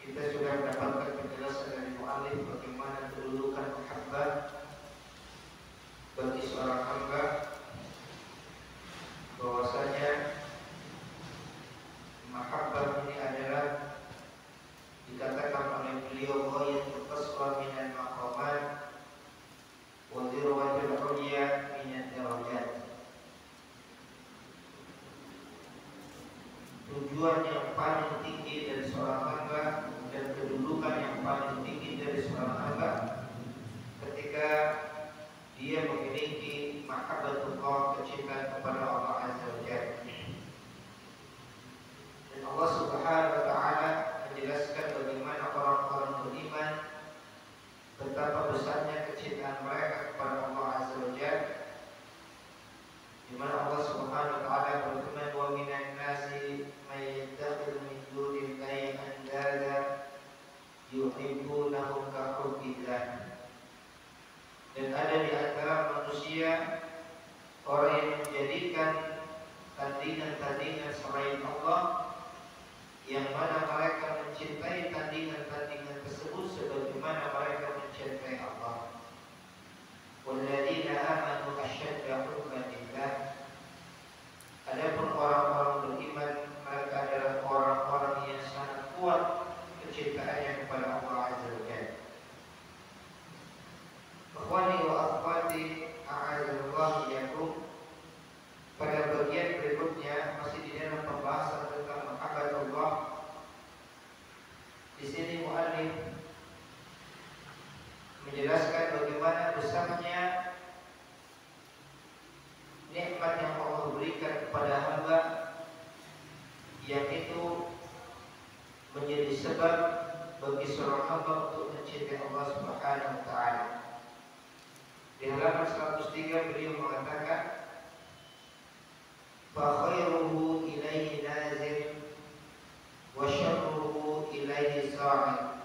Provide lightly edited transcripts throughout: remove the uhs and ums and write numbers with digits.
Kita sudah mendapatkan penjelasan dari mu'allif bagaimana kedudukan mahabbah bagi seorang hamba, bahwasanya mahabbah ini adalah dikatakan oleh beliau ghayatul qaswa minal maqamat wa zirwatul ulya minad darajat. Tujuan yang paling tinggi dari seorang hamba dan kedudukan yang paling tinggi dari seorang hamba ketika dia memiliki mahabbatullah, kecintaan kepada Allah Azza wa Jalla. Dan Allah Subhanahu wa taala menjelaskan bagaimana orang-orang beriman betapa besarnya kecintaan mereka kepada Allah Azza wa Jalla, di mana Allah Subhanahu wa taala berfirman, wa minan nasi may yattakhidhu min dunillahi andada yuhibbunahum ka hubbillah. Dan ada di antara manusia orang yang menjadikan tandingan-tandingan selain Allah, yang mana mereka mencintai tandingan-tandingan tersebut sebagaimana mereka mencintai Allah. Walladzina amanu asyadda hubban lillah. Adapun orang-orang beriman, mereka adalah orang-orang yang sangat kuat kecintaannya kepada Allah Azza wa Jalla. Ikhwani wa akhwati a'adzallahu iyyakum. Pada bagian berikutnya masih di dalam pembahasan tentang mahabbatullah. Di sini mu'allif menjelaskan bagaimana besarnya nikmat yang Allah berikan kepada hamba, yang itu menjadi sebab bagi seorang hamba untuk mencintai Allah Subhanahu wa taala. Di halaman 103 beliau mengatakan, fa khairuhu ilaihi nazir wa syarruhu ilaihi sa'id.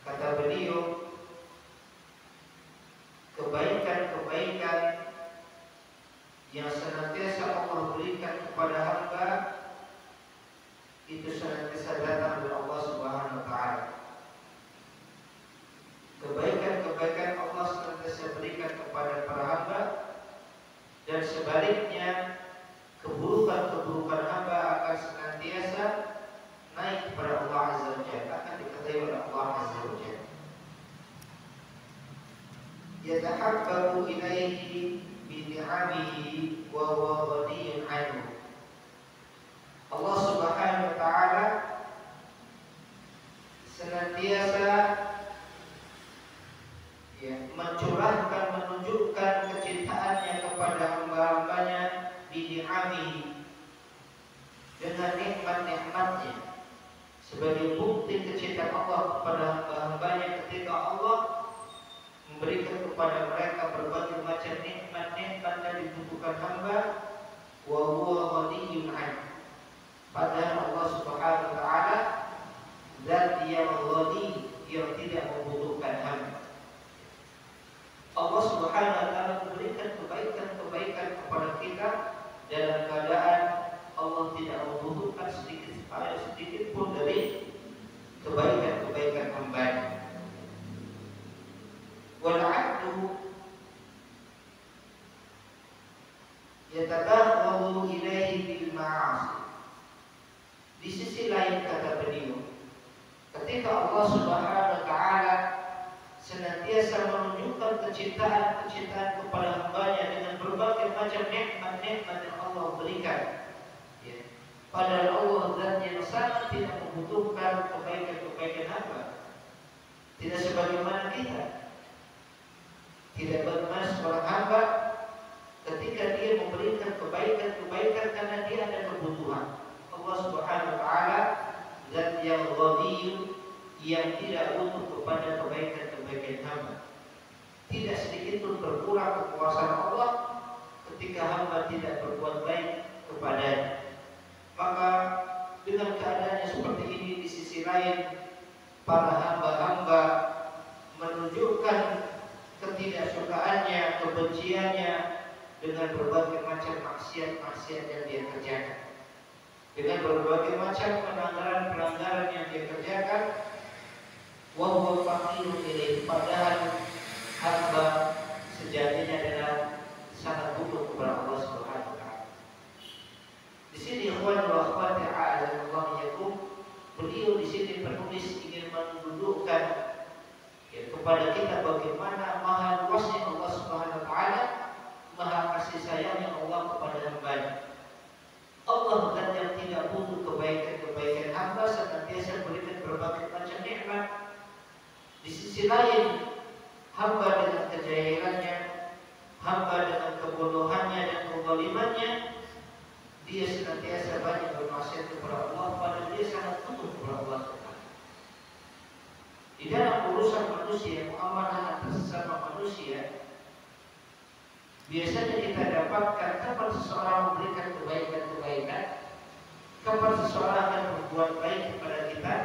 Kata beliau, kebaikan-kebaikan yang senantiasa Allah berikan kepada hamba itu senantiasa datang dari Allah Subhanahu wa taala. Kebaikan-kebaikan Allah senantiasa berikan kepada para hamba, dan sebaliknya keburukan-keburukan hamba akan senantiasa naik kepada Allah Azza wa Jalla, akan dikatai oleh Allah Azza wa Jalla. Yatahabbabu ilaihi bi ni'amihi wa huwa ghaniyyun 'anhu. Allah Subhanahu wa taala senantiasa mencurahkan, menunjukkan kecintaannya kepada hamba-hambanya bidi'amihi, dengan nikmat-nikmatnya, sebagai bukti kecintaan Allah kepada hamba-hambanya ketika Allah memberikan kepada mereka berbagai macam nikmat-nikmat yang dibutuhkan hamba. Wa huwa ghaniyyun 'anhu. Padahal Allah Subhanahu wa taala zat yang ghani, yang tidak membutuhkan hamba. Allah Subhanahu wa taala memberikan kebaikan-kebaikan kepada kita dalam keadaan Allah tidak membutuhkan sedikit pun dari kebaikan-kebaikan hamba. Wal 'abdu yatabaghalu ilaihi bil ma'asi. Di sisi lain kata beliau, ketika Allah Subhanahu wa taala senantiasa menunjukkan kecintaan kepada hambanya dengan berbagai macam nikmat-nikmat yang Allah berikan, ya. Padahal Allah zat yang sangat tidak membutuhkan kebaikan-kebaikan hamba. Tidak sebagaimana kita. Tidak bagaimana seorang hamba ketika dia memberikan kebaikan-kebaikan karena dia ada kebutuhan. Allah Subhanahu wa taala zat yang ghani, yang tidak butuh kepada kebaikan-kebaikan hamba. Tidak sedikit pun berkurang kekuasaan Allah ketika hamba tidak berbuat baik kepadanya. Maka dengan keadaannya seperti ini, di sisi lain para hamba-hamba menunjukkan ketidaksukaannya, kebenciannya dengan berbagai macam maksiat-maksiat yang dia kerjakan, dengan berbagai macam pelanggaran-pelanggaran yang dia huwa faqirun ilaihi, padahal hamba sejatinya adalah sangat butuh kepada Allah Subhanahu wa taala. Di sini ikhwan wa akhwati a'azallahu yakum, beliau di sini penulis ingin mendudukkan kepada kita bagaimana maha luasnya Allah Subhanahu wa taala, maha kasih sayangnya Allah kepada hamba-Nya. Allah dan yang tidak butuh kebaikan hamba, senantiasa berikan berbagai macam nikmat. Di sisi lain, hamba dengan kejahilannya, hamba dengan kebodohannya dan kezalimannya, dia senantiasa banyak bermaksiat kepada Allah, padahal dia sangat butuh kepada Allah. Di dalam urusan manusia, muamalah antar sesama manusia, biasanya kita dapatkan kapan seseorang memberikan kebaikan, kapan seseorang akan berbuat baik kepada kita,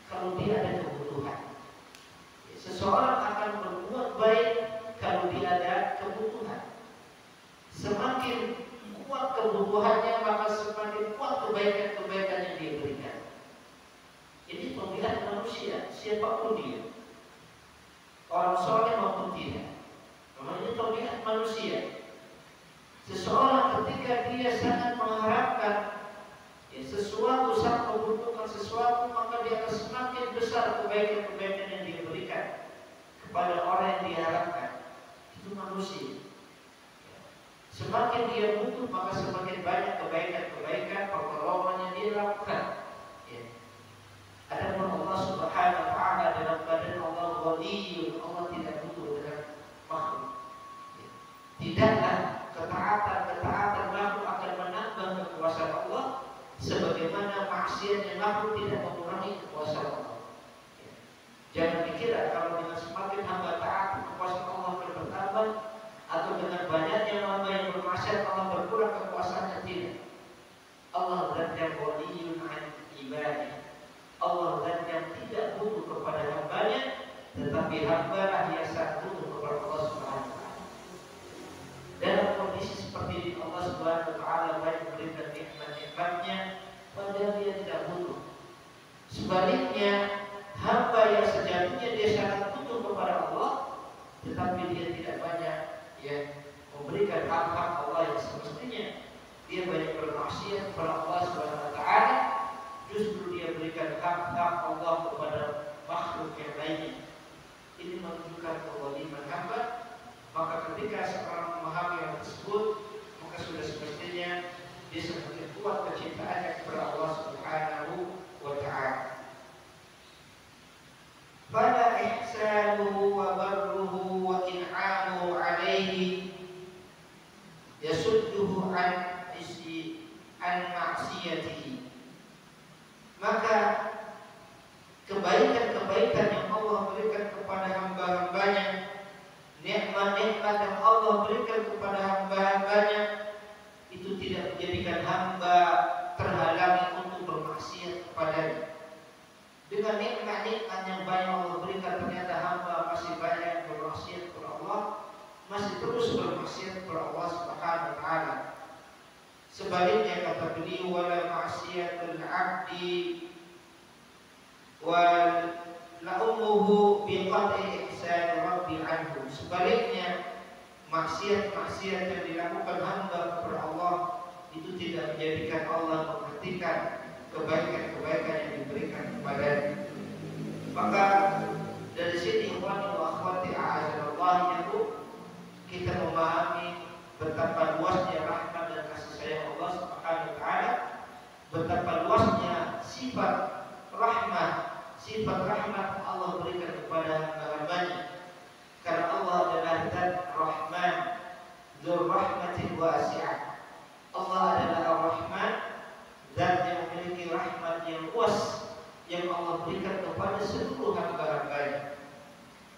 kalau dia ada kebutuhan. Seseorang akan berbuat baik kalau dia ada kebutuhan. Semakin kuat kebutuhannya, maka semakin kuat kebaikan-kebaikan yang dia berikan. Ini pemilihan manusia, siapapun dia, orang soleh maupun tidak. Namanya tabiat manusia. Seseorang ketika dia sangat mengharapkan sesuatu, sangat membutuhkan sesuatu, maka dia akan semakin besar kebaikan-kebaikan yang dia berikan kepada orang yang diharapkan. Itu manusia. Semakin dia butuh, maka semakin banyak kebaikan-kebaikan, pertolongan yang dia lakukan. Adapun Allah Subhanahu wa taala dalam badan Allah Ghaniyun, Allah tidak butuh dengan makhluk. Tidaklah ketaatan makhluk akan menambah kekuasaan Allah, sebagaimana maksiatnya makhluk tidak mengurangi kekuasaan Allah. Jangan dikira kalau dengan semakin hamba taat, kekuasaan Allah akan bertambah, atau dengan banyaknya hamba yang bermaksiat Allah berkurang kekuasaannya. Tidak. Allah zat yang Ghaniyun 'an ibadihi. Allah zat yang tidak butuh kepada hambanya, tetapi hamba yang sangat butuh kepada Allah Subhanahu wa taala. Dalam kondisi seperti ini, Allah Subhanahu wa taala banyak memberikan nikmat-nikmatnya, padahal dia tidak butuh. Sebaliknya, hamba yang sejatinya dia sangat butuh kepada Allah, tetapi dia tidak banyak memberikan hak-hak Allah yang semestinya. Dia banyak bermaksiat kepada Allah Subhanahu wa taala, justru dia berikan hak-hak Allah kepada makhluk yang lainnya. Ini menunjukkan kezaliman hamba. Maka ketika seorang memahami hal tersebut, maka sudah semestinya dia semakin kuat kecintaannya kepada Allah Subhanahu wa taala. Fala ihsanuhu wa barruhu wa in'amuhu alaihi yasudduhu an ma'siyatihi. Maka kebaikan-kebaikan yang Allah berikan kepada hamba-hambanya, nikmat-nikmat yang Allah berikan kepada hamba-hambanya, itu tidak menjadikan hamba terhalangi untuk bermaksiat kepadanya. Dengan nikmat-nikmat yang banyak Allah berikan, ternyata hamba masih banyak bermaksiat kepada Allah, masih terus bermaksiat kepada Allah Subhanahu wa taala. Sebaliknya kata beliau, wala ma'siyatul 'abdi wa la ummuhu bi qat'i ihsan rabbi anhu. Sebaliknya, maksiat-maksiat yang dilakukan hamba kepada Allah itu tidak menjadikan Allah memperhatikan kebaikan-kebaikan yang diberikan kepadanya. Maka dari sini ikhwani wa akhwati a'azallahu yakum, kita memahami betapa luasnya rahmat dan kasih sayang Allah Subhanahu wa taala, betapa luasnya sifat rahmat Allah berikan kepada hamba-hambanya. Karena Allah adalah zat Rahman, dzur rahmatin wasi'ah. Allah adalah Ar-Rahman, zat yang memiliki rahmat yang luas yang Allah berikan kepada seluruh hamba-hambanya.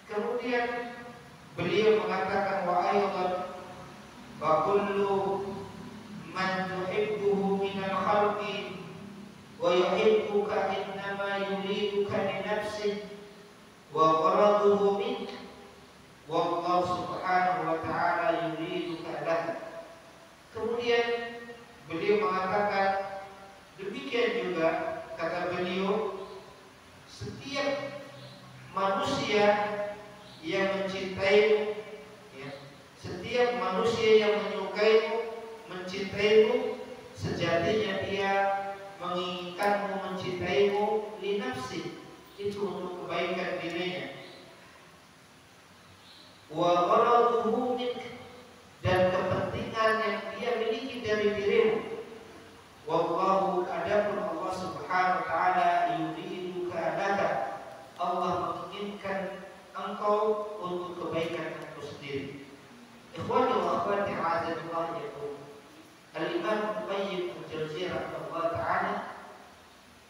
Kemudian beliau mengatakan, wa aydan wa kullu man tuhibbuhu minal khalqi wa yuhibbuka innama yuriduka li nafsihi wa gharaduhu minka wallahu subhanahu wa ta'ala yuriduka lahu. Kemudian beliau mengatakan, demikian juga kata beliau, setiap manusia li nafsi, itu untuk kebaikan dirinya. Wa gharaduhu minka, dan kepentingan yang dia miliki dari dirimu. Wallahu, adapun Allah Subhanahu wa taala, yuriduka laka, Allah menginginkan engkau untuk kebaikan engkau sendiri. Ikhwani wa akhwati a'adzallahu yakum. Al-Imam Qayyim Al-Jauziyah rahimahullah taala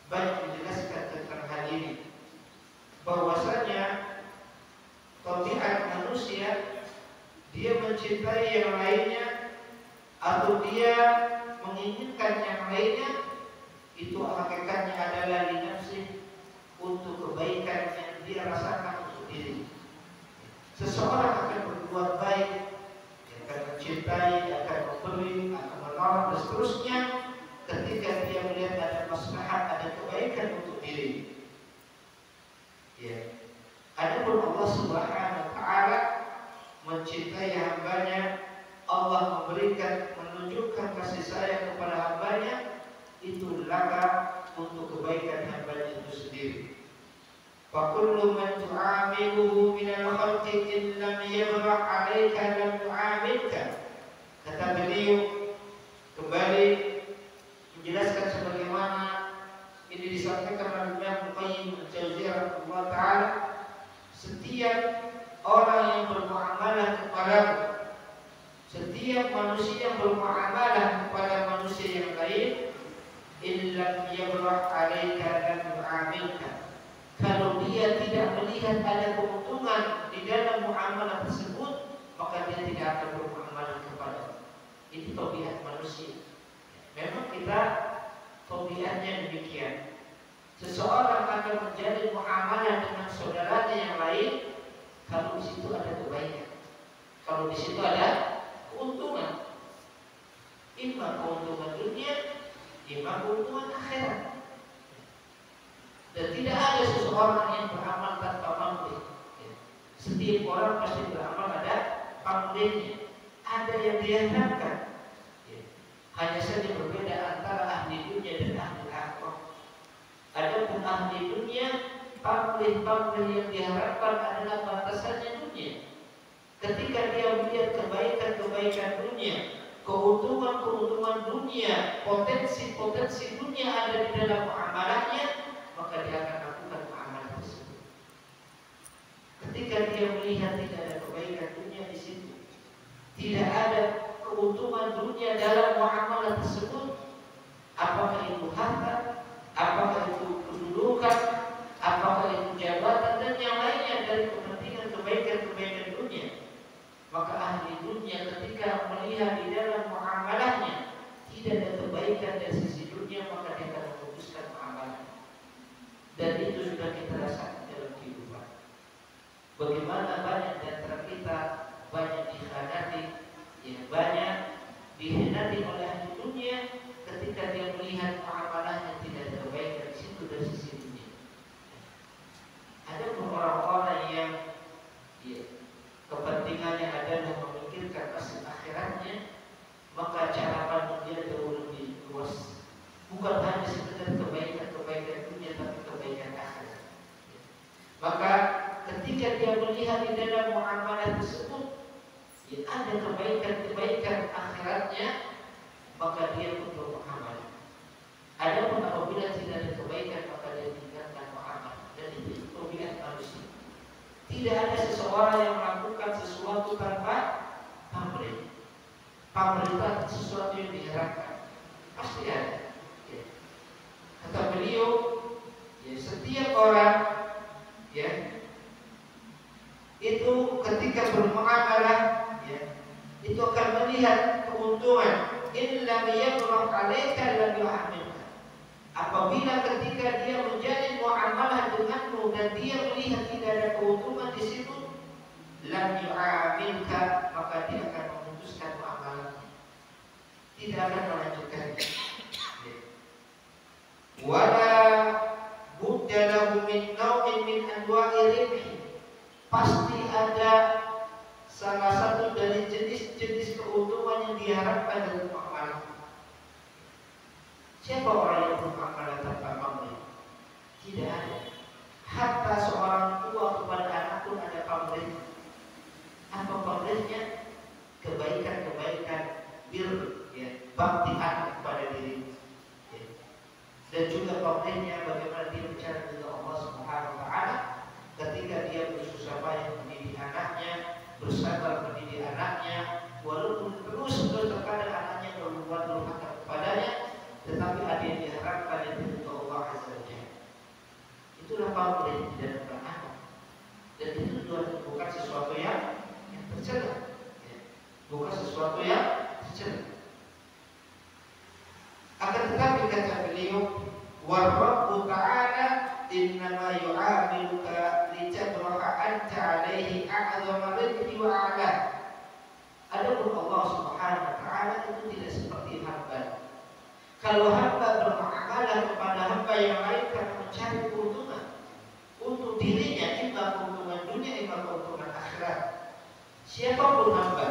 banyak menjelaskan tentang hal ini, bahwasanya tabiat manusia, dia mencintai yang lainnya atau dia menginginkan yang lainnya, itu hakikatnya adalah li nafsi, untuk kebaikan yang dia rasakan untuk diri. Seseorang akan berbuat baik, dia akan mencintai, dia akan memberi, akan menolong dan seterusnya ketika dia melihat ada maslahat, ada kebaikan untuk diri. Ya. Adapun Allah Subhanahu wa taala mencintai hambanya, Allah memberikan, menunjukkan kasih sayang kepada hambanya, itu laka, untuk kebaikan hambanya itu sendiri. Fa kullu man tu'amiluhu minal khalqi in lam yabra 'alaika lam yu'amilka. Kata beliau kembali menjelaskan sebagaimana ini disampaikan oleh Imam Qayyim Al-Jauziyah rahimahullah taala, setiap orang yang bermuamalah kepadamu, setiap manusia yang bermuamalah kepada manusia yang lain, illam yabrah 'alaika lam yu'amilka, kalau dia tidak melihat ada keuntungan di dalam muamalah tersebut, maka dia tidak akan bermuamalah kepadamu. Itu tabiat manusia. Memang kita tabiatnya demikian. Seseorang akan menjalin muamalah dengan saudaranya yang lain kalau di situ ada kebaikan, kalau di situ ada keuntungan, imma keuntungan dunia, imma keuntungan akhirat. Dan tidak ada seseorang yang beramal tanpa pamrih. Setiap orang pasti beramal ada pamrihnya, ada yang diharapkan. Hanya saja berbeda antara ahli dunia dan ahli akhirat. Adapun ahli dunia, pamrih-pamrih yang diharapkan adalah batasannya dunia. Ketika dia melihat kebaikan-kebaikan dunia, keuntungan-keuntungan dunia, potensi-potensi dunia ada di dalam muamalahnya, maka dia akan lakukan muamalah tersebut. Ketika dia melihat tidak ada kebaikan dunia di situ, tidak ada keuntungan dunia dalam muamalah tersebut, apakah itu harta, apakah itu kedudukan, apakah itu jabatan dan yang lainnya dari kepentingan kebaikan-kebaikan dunia, maka ahli dunia ketika melihat di dalam muamalahnya tidak ada kebaikan dari sisi dunia, maka dia akan memutuskan muamalah. Dan itu sudah kita rasakan dalam kehidupan. Bagaimana banyak di antara kita banyak dikhianati, ya, banyak dikhianati oleh ahli dunia ketika dia melihat muamalahnya tidak ada kebaikan di situ dari sisi dunia. Ada orang-orang yang kepentingannya adalah memikirkan masa akhiratnya, maka cara pandang dia jauh lebih luas. Bukan hanya sekedar kebaikan-kebaikan dunia, tapi kebaikan akhirat. Maka ketika dia melihat di dalam muamalah tersebut ada kebaikan-kebaikan akhiratnya, maka dia pun bermuamalah. Adapun apabila tidak ada kebaikan, maka dia tinggalkan muamalah. Dan itu tabiat manusia. Tidak ada seseorang yang melakukan sesuatu tanpa pamrih. Pamrih itu sesuatu yang diharapkan, pasti ada. Kata beliau, setiap orang itu ketika bermuamalah, itu akan melihat keuntungan. Illa yabrah 'alaika lam yu'amilka. Apabila ketika dia menjalin muamalah denganmu dan dia melihat tidak ada keuntungan di situ, lam yu'amilka, maka dia akan memutuskan muamalahnya, tidak akan melanjutkannya. Wala budda lahu min naw'in min anwa'i ribhi, pasti ada salah satu dari jenis-jenis keuntungan yang diharapkan dari muamalah. Siapa orang yang bermuamalah tanpa pamrih? innama yu'amiluka litabraha anta alaihi a'zama rizqi wa a'la. Adapun Allah Subhanahu wa taala itu tidak seperti hamba. Kalau hamba bermuamalah kepada hamba yang lain karena mencari keuntungan untuk dirinya, imma keuntungan dunia, imma keuntungan akhirat. Siapapun hamba,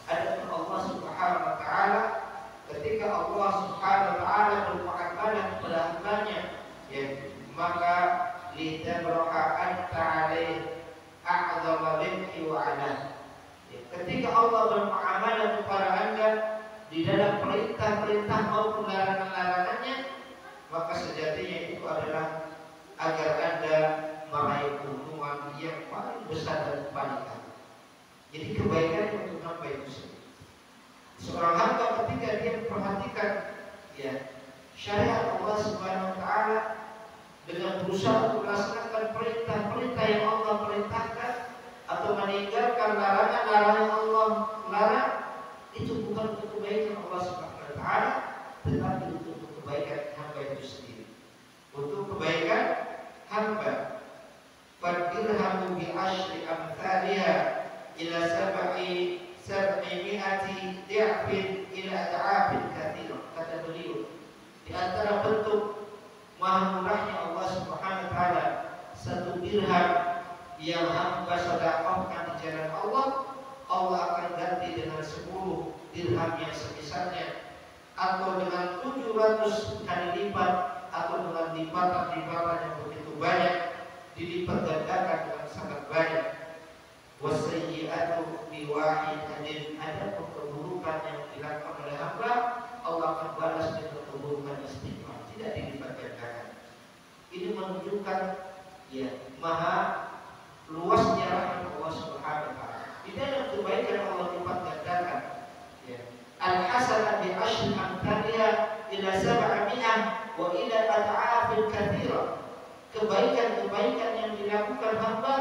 adapun Allah Subhanahu wa taala, ketika Allah Subhanahu wa taala bermuamalah kepada hambanya, ya, maka litabraha anta alaihi a'zama rizqi wa a'la. Ketika Allah bermuamalah kepada Anda di dalam perintah-perintah maupun larangan-larangannya, maka sejatinya itu adalah agar Anda meraih keuntungan yang paling besar dan paling agung. Jadi kebaikan untuk hamba itu sendiri. Seorang hamba ketika dia memperhatikan, ya, syariat Allah Subhanahu wa taala dengan berusaha untuk melaksanakan perintah-perintah yang Allah perintahkan atau meninggalkan larangan-larangan yang Allah larang, itu bukan untuk kebaikan Allah Subhanahu wa taala, tetapi untuk kebaikan hamba itu sendiri. Untuk kebaikan hamba. Fadirhamu bi asyri amthaliha ila sab'imi'ati di'fin ila ad'afin katsirah. Kata beliau, di antara bentuk maha murahnya Allah Subhanahu wa taala, satu dirham yang hamba sedekahkan di jalan Allah, Allah akan ganti dengan 10 dirham yang semisalnya, atau dengan 700 kali lipat, atau dengan lipatan-lipatan yang begitu banyak, dilipat gandakan dengan sangat banyak. Wasayyi'atu biwahidin, ada keburukan yang dilakukan oleh hamba, Allah akan balas dengan keburukan istighfar, tidak dilipat gandakan. Ini menunjukkan, ya, maha luasnya rahmat Allah Subhanahu wa taala. Di dalam kebaikan Allah lipat gandakan, ya. Al-hasanah bi asyri amthaliha ila 700 wa ila ad'afin katsirah. Kebaikan-kebaikan yang dilakukan hamba,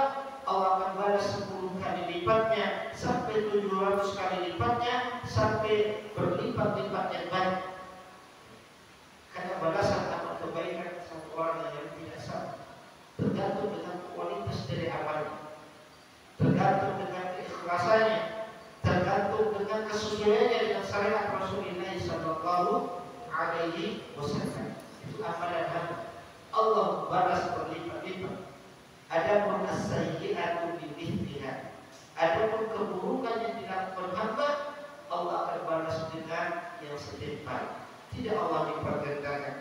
Allah akan balas 10 kali lipatnya, sampai 700 kali lipatnya, sampai berlipat-lipat yang banyak. Karena balasan amal kebaikan satu orang yang tidak sama, tergantung dengan kualitas dari amalnya, tergantung dengan keikhlasannya, tergantung dengan kesesuaiannya dengan syariat Rasulullah sallallahu alaihi wasallam. Itu amalan hamba, Allah balas berlipat-lipat. Adapun as-sayyi'atu bimithliha, adapun keburukan yang dilakukan hamba, Allah akan balas dengan yang setimpal, tidak Allah lipat gandakan.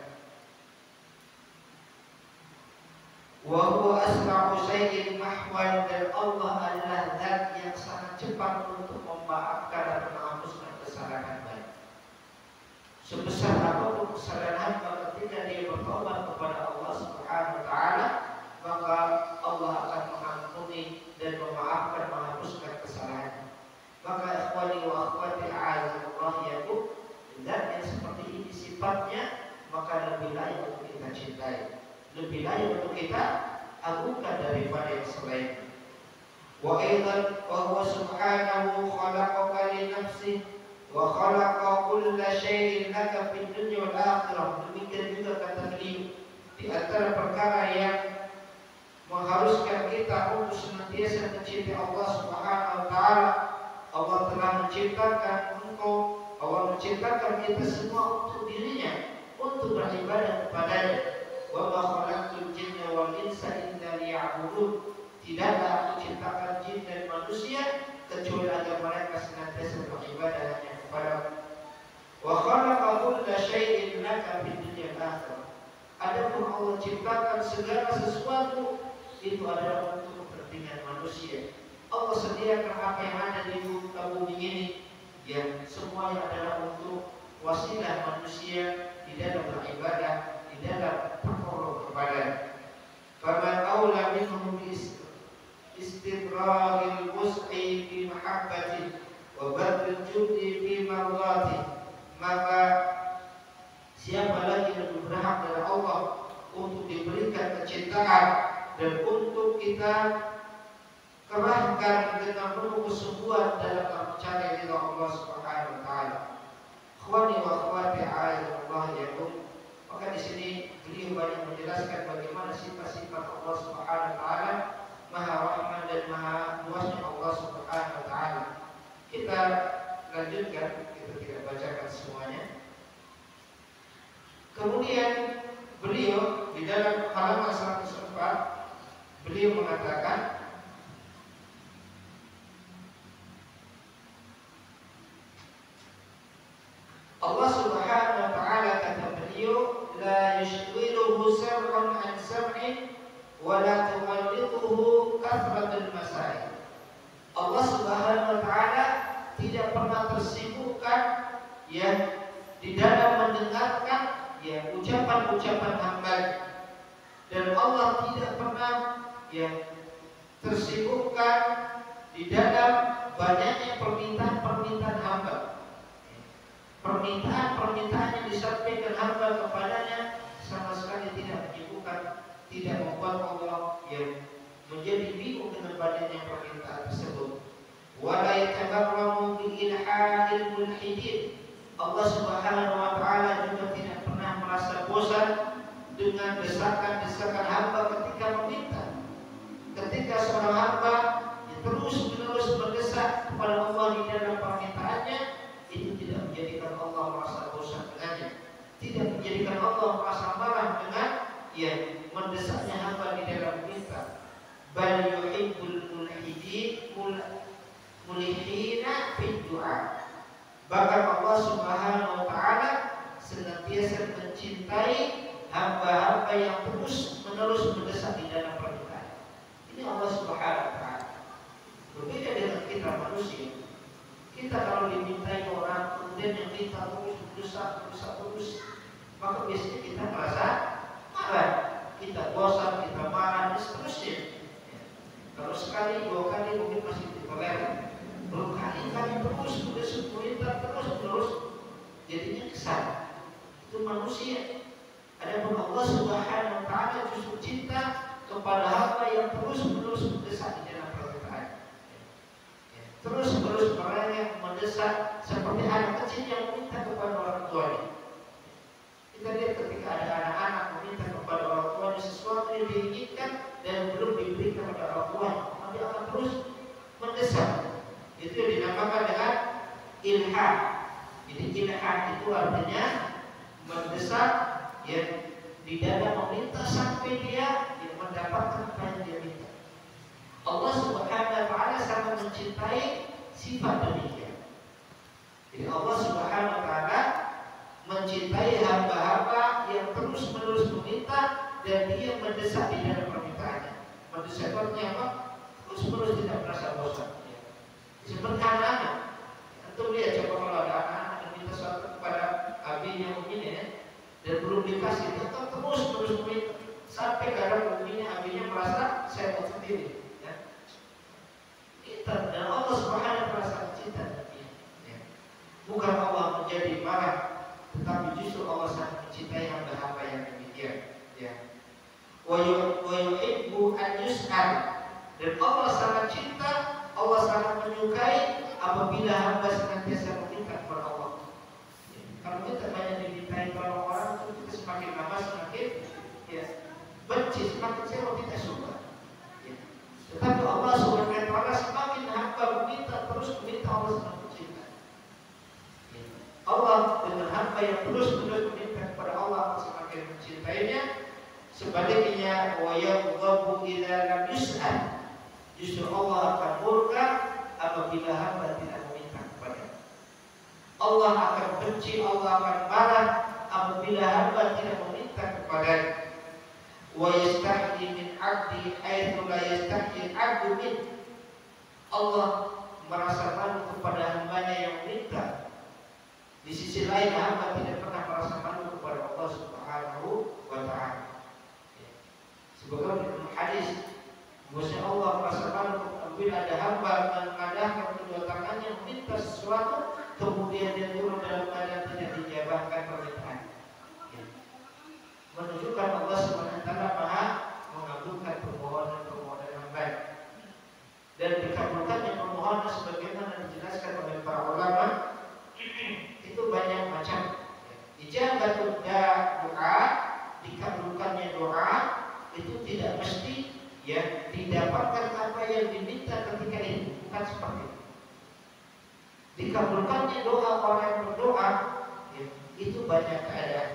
Wa huwa asra'u syai'in mahwan, dan Allah adalah zat yang sangat cepat untuk memaafkan dan menghapuskan kesalahan baik. Sebesar apapun kesalahan hamba, ketika dia bertobat kepada Allah Subhanahu wa taala, maka Allah akan mengampuni dan memaafkan, menghapuskan kesalahan. Maka ikhwani wa akhwati a'azallah yakum, zat yang seperti ini sifatnya, maka lebih layak untuk kita cintai, lebih layak untuk kita agungkan daripada yang selain. Wa aidan wa huwa subhanahu khalaqaka li nafsihi wa khalaqa kulla syai'in laka fid dunya wal akhirah. Demikian juga kata beliau, di antara perkara yang mengharuskan kita untuk senantiasa mencintai Allah Subhanahu wa taala, Allah telah menciptakan engkau, Allah menciptakan kita semua untuk dirinya, untuk beribadah kepadanya. Wa ma khalaqtul jinna wal insa illa liya'budun. Tidaklah aku ciptakan jin dan manusia kecuali agar mereka senantiasa beribadah hanya kepadamu. Wa khalaqa kulla syai'in laka fid dunya wal akhirah. Adapun Allah ciptakan segala sesuatu itu adalah untuk kepentingan manusia. Allah sediakan apa yang ada di bumi ini, ya, semuanya adalah untuk wasilah manusia di dalam beribadah, di dalam berkorban kepada-Nya. Faman aula minhum istidraril wus'i fi mahabbati wa badril judi fi mardati, maka siapa lagi lebih berhak dari Allah untuk diberikan kecintaan dan untuk kita kerahkan dengan penuh kesungguhan dalam mencari ridha Allah Subhanahu wa taala. Ikhwani wa akhwati a'azallah yakum. Maka di sini beliau banyak menjelaskan bagaimana sifat-sifat lanjutkan, kita tidak bacakan semuanya. Kemudian beliau di dalam halaman 104 beliau mengatakan, Allah Subhanahu wa taala kata beliau, la yushghiluhu sam'un an sam'in wa la tughallituhu kathratul masail. Allah Subhanahu wa taala tidak pernah tersibukkan ya di dalam mendengarkan ya ucapan-ucapan hamba, dan Allah tidak pernah ya tersibukkan di dalam banyaknya permintaan-permintaan hamba. Permintaan-permintaan yang disampaikan hamba kepadanya sama sekali tidak menyibukkan, tidak membuat Allah yang menjadi bingung dengan banyaknya permintaan tersebut. Wala yatabarramu bi ilhadil mulhidin. Allah Subhanahu wa taala juga tidak pernah merasa bosan dengan desakan-desakan hamba ketika meminta. Ketika seorang hamba terus-menerus mendesak kepada Allah di dalam permintaannya, itu tidak menjadikan Allah merasa bosan dengannya, tidak menjadikan Allah merasa marah dengan ya mendesaknya hamba di dalam meminta. Bal yuhibbul mulhidina fid du'a. Bahkan Allah Subhanahu wa taala senantiasa mencintai hamba-hamba yang terus-menerus mendesak di dalam permintaan. Ini Allah Subhanahu wa taala. Berbeda dengan kita manusia. Kita kalau dimintai orang kemudian yang minta terus, maka biasanya kita merasa marah, kita bosan, kita marah, dan seterusnya. Kalau sekali, dua kali mungkin masih ditolerir. Berkali-kali terus minta terus, jadinya kesal. Itu manusia. Adapun Allah Subhanahu wa taala justru cinta kepada hamba yang terus-menerus mendesak di dalam permintaan. Terus-menerus mereka mendesak seperti anak kecil yang meminta kepada orang tuanya. Kita lihat ketika ada anak-anak meminta kepada orang tuanya sesuatu yang diinginkan dan belum diberikan kepada orang tuanya, tapi akan terus mendesak. Itu yang dinamakan dengan ilhad. Jadi ilhad itu artinya mendesak yang di dalam meminta sampai dia mendapatkan apa yang dia minta. Allah Subhanahu wa taala sangat mencintai sifat demikian. Jadi Allah Subhanahu wa taala mencintai hamba-hamba yang terus-menerus meminta dan dia mendesak di dalam permintaannya. Mendesak artinya apa? Terus-menerus tidak merasa bosan. Seperti anak-anak. Antum lihat coba kalau ada anak-anak yang minta sesuatu kepada abinya begini ya, dan belum dikasih, dia terus-menerus meminta sampai kadang uminya abinya merasa saya mau sendiri. Dan Allah Subhanahu wa taala sangat cinta dia. Bukan Allah menjadi marah, tetapi justru Allah sangat mencintai hamba-hamba yang demikian. Wa yuhibbu an yus'al. Dan Allah sangat cinta, Allah sangat menyukai apabila hamba senantiasa meminta kepada Allah. Kalau kita banyak dimintai oleh orang, itu kita semakin lama semakin benci, semakin saya tidak suka. Tetapi Allah Subhanahu wa taala semakin hamba meminta, terus meminta, Allah sangat mencinta. Allah dengan hamba yang terus-menerus meminta kepada Allah semakin mencintainya. Sebaliknya, wa yaghdhabu idza lam yus'al. Justru Allah akan murka apabila hamba tidak meminta kepada-Nya. Allah akan benci, Allah akan marah apabila hamba tidak meminta kepada-Nya. Wa yastahyi min 'abdi haitsu la yastahyi 'abdu min. Allah merasa malu kepada hambanya yang meminta. Di sisi lain hamba tidak pernah merasa malu kepada Allah Subhanahu wa taala. Sebagaimana dalam hadis, bahwa Allah merasa malu apabila ada hamba mengadakan kedua tangannya meminta sesuatu, kemudian dia turun dalam keadaan tidak dijabahkan permintaan. Menunjukkan Allah SWT maha mengabulkan permohonan-permohonan hamba. Dan dikabulkannya permohonan sebagaimana dijelaskan oleh para ulama itu banyak macam. Ijabatul doa, dikabulkannya doa itu tidak mesti didapatkan apa yang diminta ketika itu, bukan seperti itu. Dikabulkannya doa orang yang berdoa, ya, itu banyak keadaan.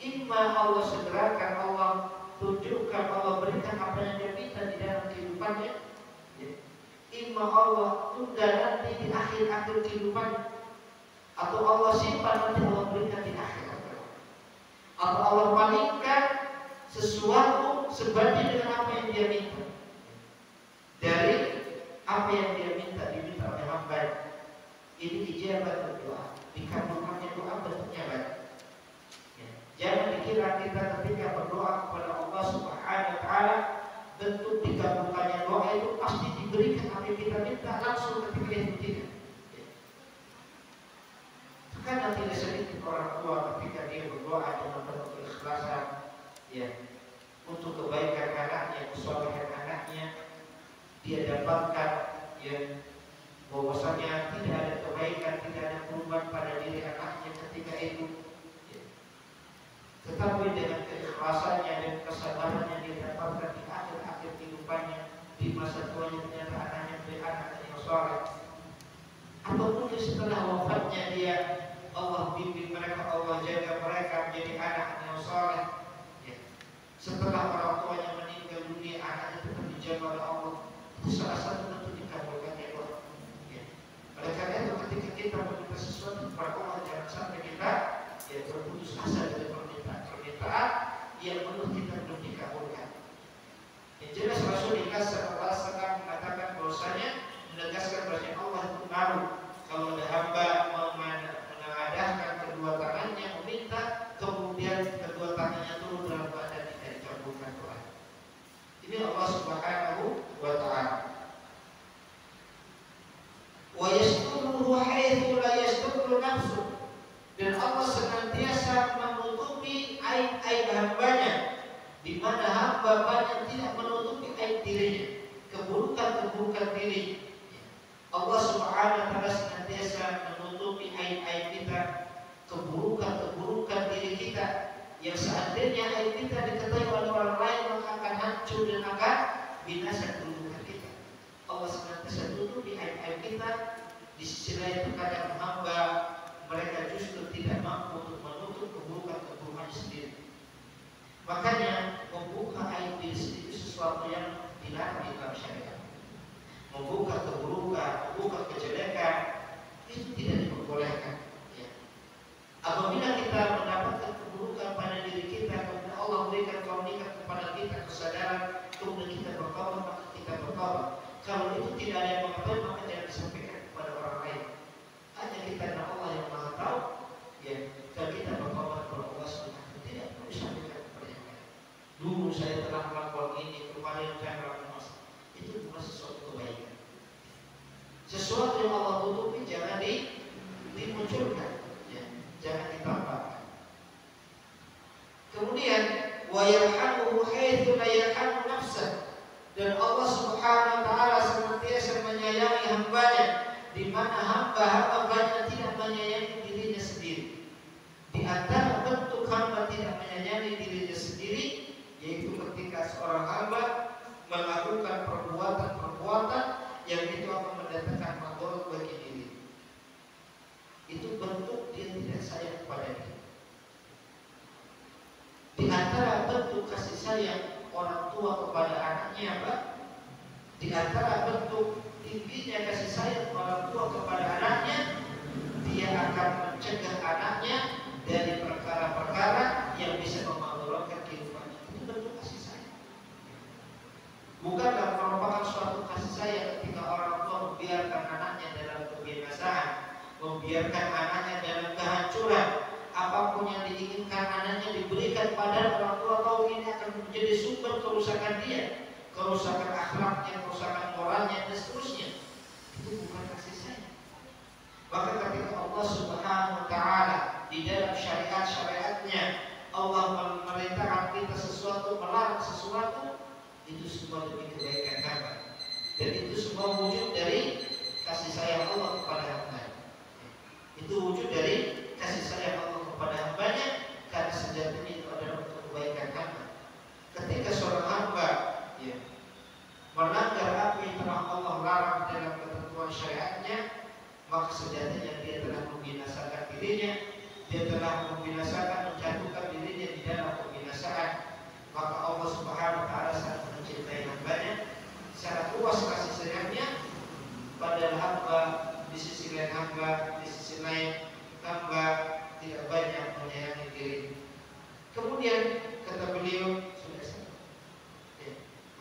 Imma Allah segerakan, Allah tunjukkan, Allah berikan apa yang dia minta di dalam kehidupannya, ya. Imma Allah tunda nanti di akhir-akhir kehidupannya, atau Allah simpan nanti Allah berikan di akhir. Atau Allah palingkan sesuatu sebanding dengan apa yang dia minta dari apa yang dia minta diminta oleh hamba. Ini ijabah doa, dikabulkannya doa bentuknya banyak. Ya. Jangan dikira kita ketika berdoa kepada Allah Subhanahu wa taala bentuk dikabulkannya doa itu pasti diberikan apa yang kita minta langsung ketika itu tidak. Ya. Karena tidak sedikit orang tua ketika dia berdoa dengan penuh keikhlasan, ya, untuk kebaikan anaknya, kesolehan anaknya, dia dapatkan, ya, bahwasanya tidak ada kebaikan, tidak ada perubahan pada diri anaknya ketika itu, ya. Tetapi dengan keikhlasannya dan kesabarannya dia dapatkan di akhir-akhir kehidupannya, di masa tuanya ternyata anaknya menjadi anak yang soleh. Atau mungkin setelah wafatnya dia, Allah bimbing mereka, Allah jaga mereka menjadi anak yang soleh, ya. Setelah orang tuanya meninggal dunia, anaknya tetap dijaga oleh Allah. Itu salah satu bentuk dikabulkannya doa. Ya. Oleh karena itu ketika kita meminta sesuatu kepada Allah, jangan sampai kita, ya, berputus asa dari permintaan yang menurut kita belum dikabulkan. Yang jelas Rasulullah SAW mengatakan bahwasanya menegaskan bahwasanya Allah itu malu kalau ada hamba mengadahkan kedua tangannya meminta, kemudian kedua tangannya turun dalam keadaan tidak dikabulkan doa. Ini Allah Subhanahu wa taala. Wa yasturuhu haitsu la yasturu nafsu. Dan Allah senantiasa menutupi aib-aib hambanya, di mana hamba banyak tidak menutupi aib dirinya, keburukan-keburukan diri. Allah Subhanahu wa taala senantiasa menutupi aib-aib kita, keburukan-keburukan diri kita, yang seandainya aib kita diketahui oleh orang lain maka akan hancur dan akan binasa kedudukan kita. Allah senantiasa tutupi aib-aib kita. Di sisi lain terkadang hamba mereka justru tidak mampu untuk menutup keburukan-keburukannya sendiri. Makanya membuka aib diri sendiri itu sesuatu yang dilarang di dalam syariat. Membuka keburukan, membuka kejelekan itu tidak diperbolehkan. Ya. Apabila kita mendapatkan keburukan pada diri kita, kemudian Allah berikan karunia kepada kita kesadaran, kemudian kita bertobat, maka kita bertobat. Kalau itu tidak ada yang mengetahui, maka jangan disampaikan kepada orang lain. Hanya kita dan Allah yang Maha tahu, ya. Dan kita bertobat kepada Allah Subhanahu. Tidak perlu disampaikan kepada yang lain. Dulu saya telah melakukan ini, kemarin saya melakukan masalah. Itu bukan sesuatu kebaikan. Sesuatu yang Allah tutupi jangan dimunculkan, ya. Jangan ditampakkan. Kemudian wa yarhamuhu haitsu la yarhamu nafsah. Dan Allah Subhanahu wa taala senantiasa menyayangi hambanya, di mana hamba banyak tidak menyayangi dirinya sendiri. Di antara bentuk hamba tidak menyayangi dirinya sendiri yaitu ketika seorang hamba melakukan perbuatan-perbuatan yang itu akan mendatangkan madarat bagi diri. Itu bentuk dia tidak sayang kepada diri. Di antara bentuk kasih sayang orang tua kepada anaknya apa? Di antara bentuk tingginya kasih sayang orang tua kepada anaknya, dia akan mencegah anaknya dari perkara-perkara yang bisa memadaratkan kehidupannya. Itu bentuk kasih sayang. Bukanlah merupakan suatu kasih sayang ketika orang tua membiarkan anaknya dalam kebinasaan, membiarkan anaknya dalam kehancuran. Apapun yang diinginkan anaknya diberikan pada orang tua, tahu ini akan menjadi sumber kerusakan dia, kerusakan akhlaknya, kerusakan moralnya, dan seterusnya. Itu bukan kasih sayang. Maka ketika Allah Subhanahu wa taala di dalam syariat-syariatnya Allah memerintahkan kita sesuatu, melarang sesuatu, itu semua demi kebaikan hamba. Dan itu semua wujud dari kasih sayang Allah kepada hamba. Itu wujud dari kasih sayang Allah kepada hambanya, karena sejatinya itu adalah untuk kebaikan hamba. Ketika seorang hamba, ya, melanggar apa yang telah Allah larang dalam ketentuan syariatnya, maka sejatinya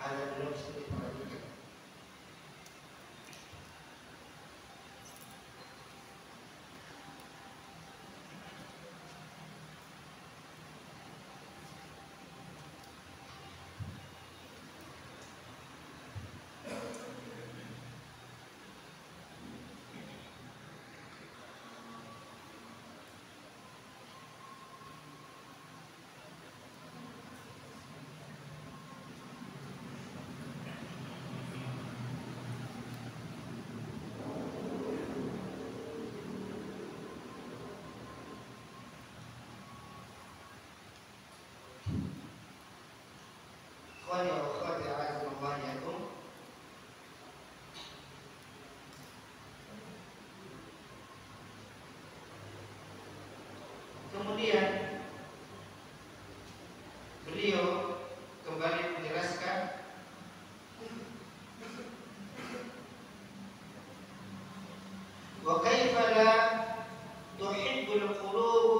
Ada belum studi perhatikan. Kemudian beliau kembali menjelaskan wa kaifa la tuhibbul qulubu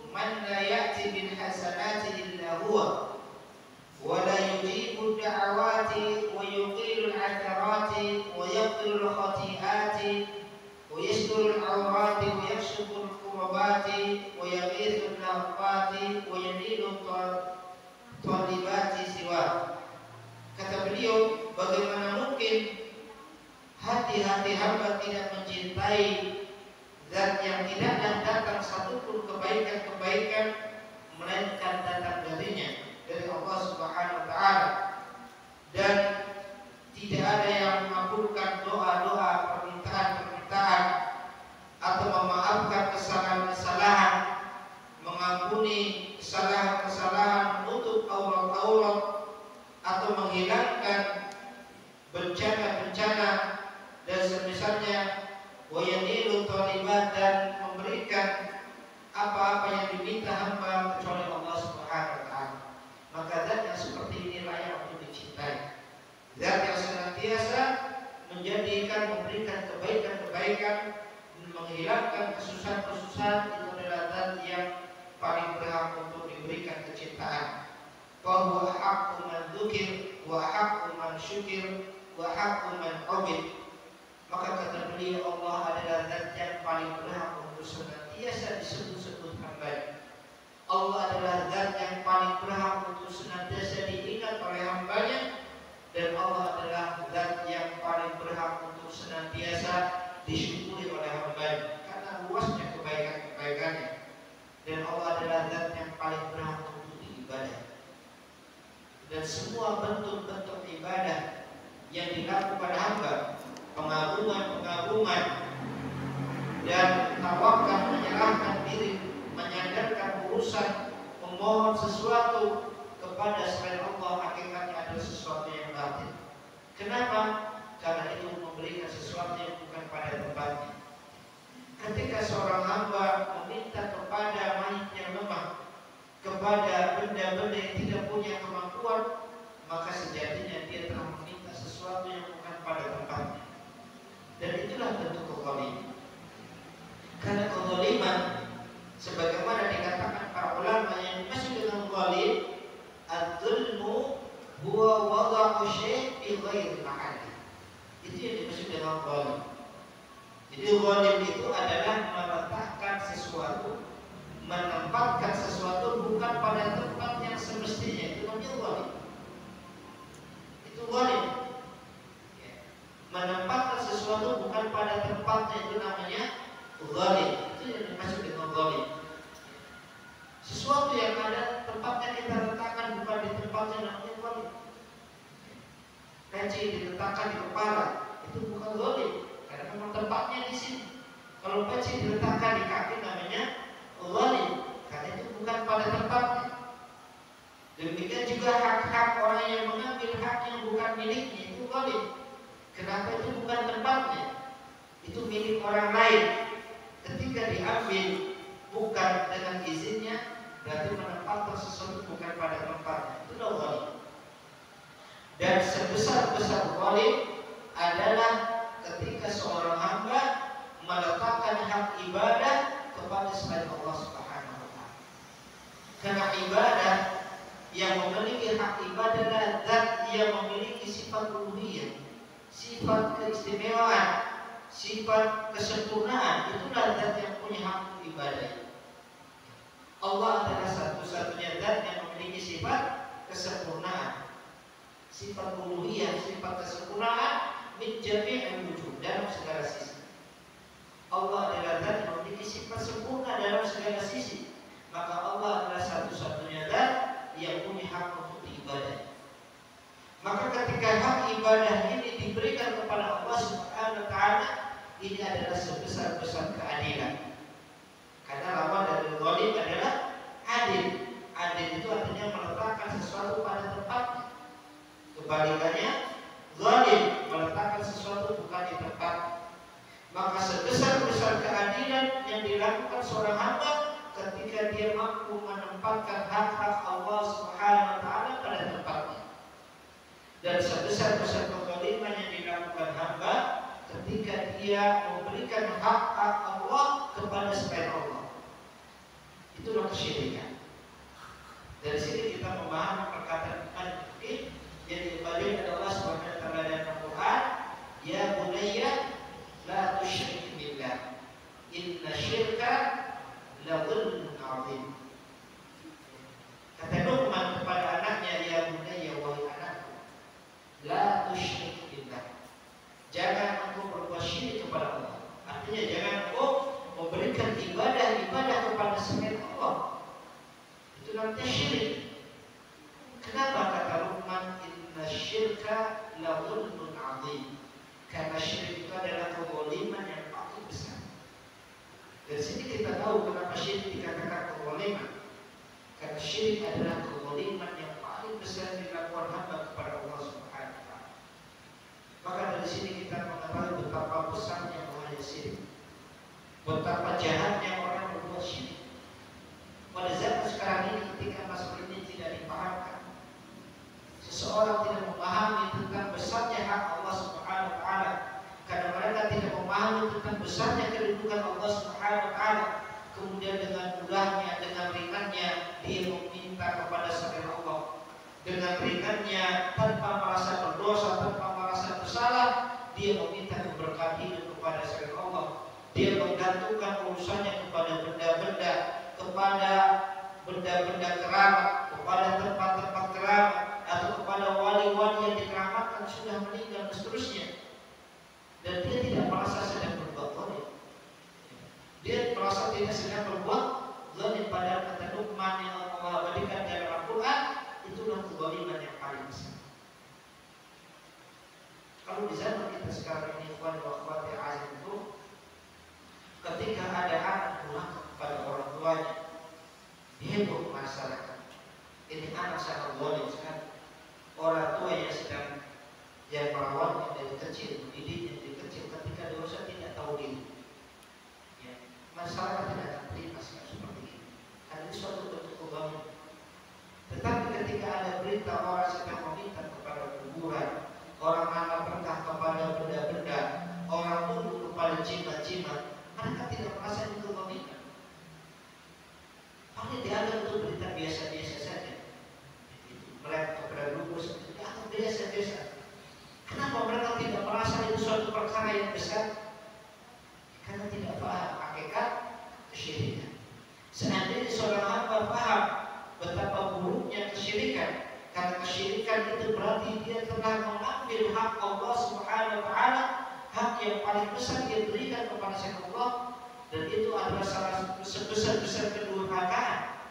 man la ya'ti bil hasanati illa huwa wa la yujibu da'awati wa yuqilu al-'atharati wa yaghfiru al-khati'ati wa yasturu al-'awrati wa yakshifu al-qurbati wa yaghithu al-lahfati wa yanilu talibati siwa. Kata beliau, bagaimana mungkin hati-hati hamba tidak mencintai zat yang tidak datang satupun kebaikan-kebaikan melainkan datang darinya, dari Allah Subhanahu wa taala, dan tidak ada yang mengabulkan doa-doa, permintaan-permintaan atau memaafkan kesalahan-kesalahan, mengampuni kesalahan-kesalahan, menutup aurat-aurat atau menghilangkan bencana-bencana dan semisalnya, wa yanilu thalibat, dan memberikan apa-apa yang diminta hamba kecuali Allah Subhanahu wa taala. Maka zat yang seperti ini layak untuk dicintai. Zat yang senantiasa memberikan kebaikan-kebaikan, menghilangkan kesusahan-kesusahan, itu adalah zat yang paling berhak untuk diberikan kecintaan. Fa huwa haqqu man dzukir wa haqqu man syukir wa haqqu man ubid. Maka kata beliau, Allah adalah zat yang paling berhak untuk senantiasa disebut-sebut hamba. Allah adalah zat yang paling berhak untuk senantiasa diingat oleh hambanya, dan Allah adalah zat yang paling berhak untuk senantiasa disyukuri oleh hambanya karena luasnya kebaikan-kebaikannya. Dan Allah adalah zat yang paling berhak untuk diibadah. Dan semua bentuk-bentuk ibadah yang dilakukan pada hamba, pengagungan dan tawakal, menyerahkan diri, menyandarkan urusan, memohon sesuatu kepada selain Allah, hakikatnya adalah sesuatu yang batin. Kenapa? Karena itu memberikan sesuatu yang bukan pada tempatnya. Ketika seorang hamba meminta kepada mayit yang lemah, kepada benda-benda yang tidak punya kemampuan, maka sejatinya dia telah meminta sesuatu yang bukan pada tempatnya. Dan itulah bentuk kezaliman. Karena kezaliman, sebagaimana dikatakan para ulama yang dimaksud dengan zalim, adzulmu huwa wada'u syai' fi ghairi mahalli. Itu yang dimaksud dengan zalim. Jadi zalim itu adalah meletakkan sesuatu, menempatkan sesuatu bukan pada tempat yang semestinya. Itu namanya zalim. Itu zalim. Menempatkan sesuatu bukan pada tempatnya, itu namanya zalim. Itu yang dimaksud dengan zalim. Sesuatu yang ada tempatnya kita letakkan bukan di tempatnya, namanya zalim. Peci diletakkan di kepala, itu bukan zalim, karena memang tempatnya di sini. Kalau peci diletakkan di kaki, namanya zalim, karena itu bukan pada tempatnya. Demikian juga hak-hak orang yang mengambil hak yang bukan miliknya, itu zalim. Kenapa? Itu bukan tempatnya, itu milik orang lain. Ketika diambil bukan dengan izinnya, berarti menempatkan sesuatu bukan pada tempatnya, itu zalim. Dan sebesar-besar zalim adalah ketika seorang hamba meletakkan hak ibadah kepada selain Allah Subhanahu wa taala. Karena ibadah, yang memiliki hak ibadah adalah zat yang memiliki sifat uluhiyah, sifat keistimewaan, sifat kesempurnaan. Itulah zat yang punya hak ibadah. Allah adalah satu-satunya zat yang memiliki sifat kesempurnaan, sifat uluhiyah, sifat kesempurnaan min jami'il wujud, dalam segala sisi. Allah adalah zat yang memiliki sifat sempurna dalam segala sisi. Maka Allah adalah satu-satunya zat yang punya hak untuk ibadah. Maka ketika hak ibadah ini diberikan kepada Allah Subhanahu wa taala, ini adalah sebesar-besar keadilan. Karena lawan dari zalim adalah adil. Adil itu artinya meletakkan sesuatu pada tempatnya. Kebalikannya, zalim meletakkan sesuatu bukan di tempat. Maka sebesar-besar keadilan yang dilakukan seorang hamba ketika dia mampu menempatkan hak-hak Allah Subhanahu wa taala pada tempatnya. Dan sebesar-besar kezaliman yang dilakukan hamba ketika dia memberikan hak-hak Allah kepada selain Allah. Itulah kesyirikan. Dari sini kita memahami perkataan al-Qur'an yang dibalik Allah Subhanahu wa taala dalam Al-Qur'an, ya bunayya la tusyrik billah inna syirka la dhulmun 'adzim. Kata Luqman kepada anaknya, ya bunayya, wahai anakku, la tusyrik billah, jangan engkau berbuat syirik kepada Allah. Artinya jangan engkau memberikan ibadah kepada selain Allah. Itu namanya syirik. Kenapa kata Luqman inna syirka la dhulmun 'adzim? Karena syirik itu adalah kezaliman yang paling besar. Dari sini kita tahu kenapa syirik dikatakan kezaliman. Karena syirik adalah kezaliman yang paling besar dilakukan hamba kepada Allah Subhanahu wa taala. Maka dari sini kita mengetahui betapa besarnya bahaya syirik, betapa jahatnya orang berbuat syirik. Pada zaman sekarang ini ketika masalah ini tidak dipahamkan, seseorang tidak memahami tentang besarnya hak Allah Subhanahu wa taala, karena mereka tidak memahami tentang besarnya kedudukan Allah Subhanahu wa taala, kemudian dengan mudahnya, dengan ringannya dia meminta kepada selain Allah, dengan ringannya tanpa merasa berdosa, tanpa merasa bersalah, dia meminta keberkahan hidup kepada selain Allah. Dia menggantungkan urusannya kepada benda-benda, kepada benda-benda keramat, kepada tempat-tempat keramat, atau kepada wali-wali yang dikeramatkan sudah meninggal dan seterusnya. Dan dia tidak merasa sedang berbuat zalim. Dia merasa tidak sedang berbuat zalim, padahal kata Luqman yang Allah abadikan dalam Al-Quran, itulah kezaliman yang paling besar. Kalau di zaman kita sekarang ini, ikhwan wa akhwati azim, itu ketika ada anak durhaka kepada orang tuanya, diheboh masyarakat. Ini anak sangat zalim sekali. Orang tua yang sedang merawatnya dari kecil, mendidiknya dari kecil, ketika dosa tidak tahu diri. Ya, masyarakat tidak akan terima seperti ini. Karena ini suatu bentuk kezaliman. Tetapi ketika ada berita orang sedang meminta kepada kuburan, orang anak berkah kepada benda-benda, orang tunduk kepada jimat-jimat, mereka tidak merasa itu kezaliman. Hanya dianggap itu berita biasa-biasa saja. Mereka kepada dulu seperti dianggap biasa-biasa. Kenapa mereka tidak merasa itu suatu perkara yang besar? Karena tidak paham hakikat kesyirikan. Seandainya seorang hamba paham betapa buruknya kesyirikan, karena kesyirikan itu berarti dia telah mengambil hak Allah Subhanahu wa taala, hak yang paling besar dia berikan kepada Allah, dan itu adalah salah satu sebesar-besar kedurhakaan.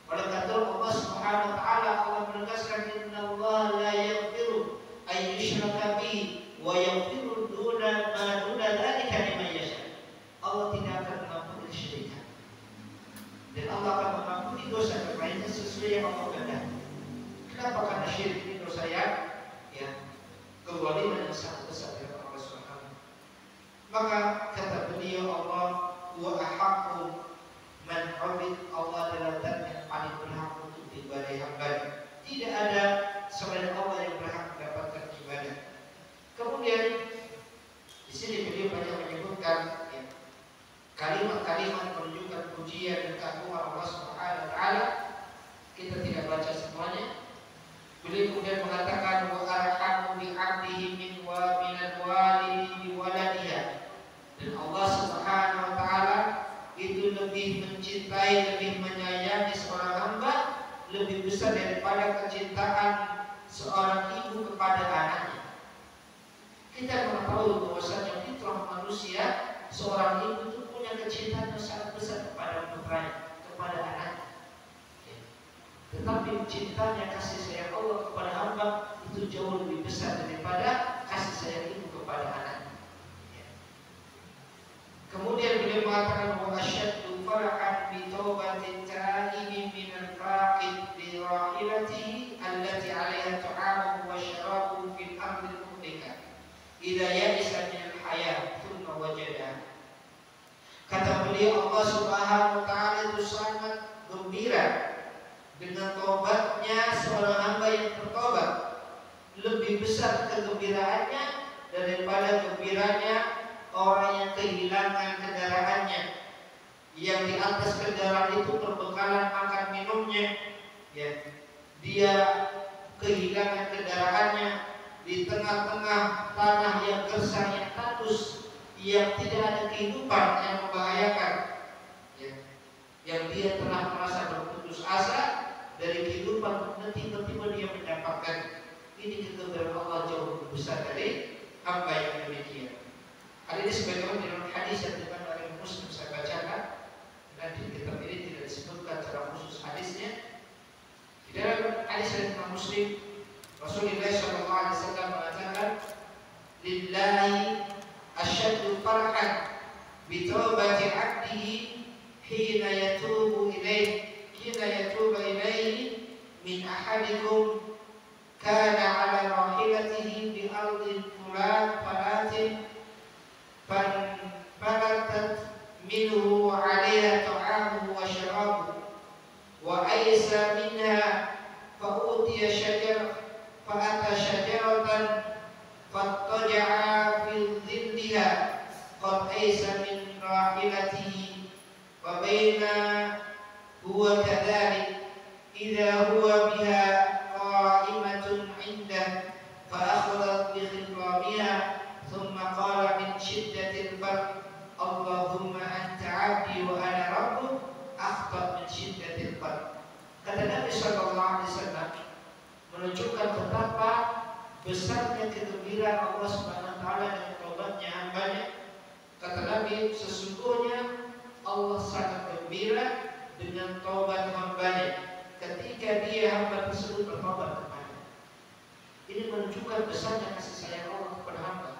Oleh kata Allah Subhanahu wa taala, Allah menegaskan innallaha la yaghfiru ay yushraka bihi wa yaghfiru duna ma duna dzalika liman yasha. Allah tidak akan mengampuni kesyirikan. Dan Allah akan mengampuni dosa lainnya sesuai yang Allah kehendaki. Kenapa? Karena syirik ini dosa yang kezaliman yang sangat besar dari Allah Subhanahu. Maka kata beliau, Allah wa ahaqqu man 'ubid, Allah adalah zat yang paling berhak untuk diibadahi hamba. Tidak ada selain Allah besar daripada kecintaan seorang ibu kepada anaknya. Kita mengetahui bahwasanya fitrah manusia, seorang ibu itu punya kecintaan yang sangat besar kepada putranya, kepada anaknya. Tetapi cintanya, kasih sayang Allah kepada hamba itu jauh lebih besar daripada kasih sayang ibu kepada anaknya. Kemudian beliau mengatakan bahwa asyaddu farahan bi taubatin ta'ibi min al-faqid bi rahilatihi allati 'alaiha ta'amuhu wa syarabuhu fil amri al-muhlika idza ya'isa min al-hayat thumma wajada. Kata beliau, Allah Subhanahu wa taala itu sangat gembira dengan taubatnya seorang hamba yang bertobat. Lebih besar kegembiraannya daripada gembiranya orang yang kehilangan kendaraannya, yang di atas kendaraan itu perbekalan makan minumnya, ya, dia kehilangan kendaraannya di tengah-tengah tanah yang gersang, yang tandus, yang tidak ada kehidupan, yang membahayakan, ya, yang dia telah merasa berputus asa dari kehidupan, tiba-tiba dia mendapatkan ini. Kegembiraan Allah jauh lebih besar dari hamba yang demikian. Hal ini sebagaimana dalam hadis yang dikatakan oleh Muslim saya bacakan, dan di kitab ini tidak disebutkan secara khusus hadisnya. Di dalam hadis dari Imam Muslim, Rasulullah SAW mengatakan, lillahi asyaddu farhan bi taubati 'abdihi hina yatubu ilaihi min ahadikum kana 'ala rahilatihi bi ardin falatin فنبتت منه عليها طعامه وشرابه وأيس منها فأوتي فأتى شجرة فاضطجع في ظلها قد أيس من راحلته وبين هو كذلك إذا هو بها قائمة عنده فأخذت بخطامها ثم قال من شدة البرد اللهم أنت عبدي وأنا ربك أخطأ من شدة البرد. Kata Nabi SAW menunjukkan betapa besarnya kegembiraan Allah Subhanahu wa taala dengan taubatnya hambanya. Kata Nabi, sesungguhnya Allah sangat gembira dengan taubat hambanya ketika dia hamba tersebut bertobat kepada. Ini menunjukkan besarnya kasih sayang Allah kepada hamba.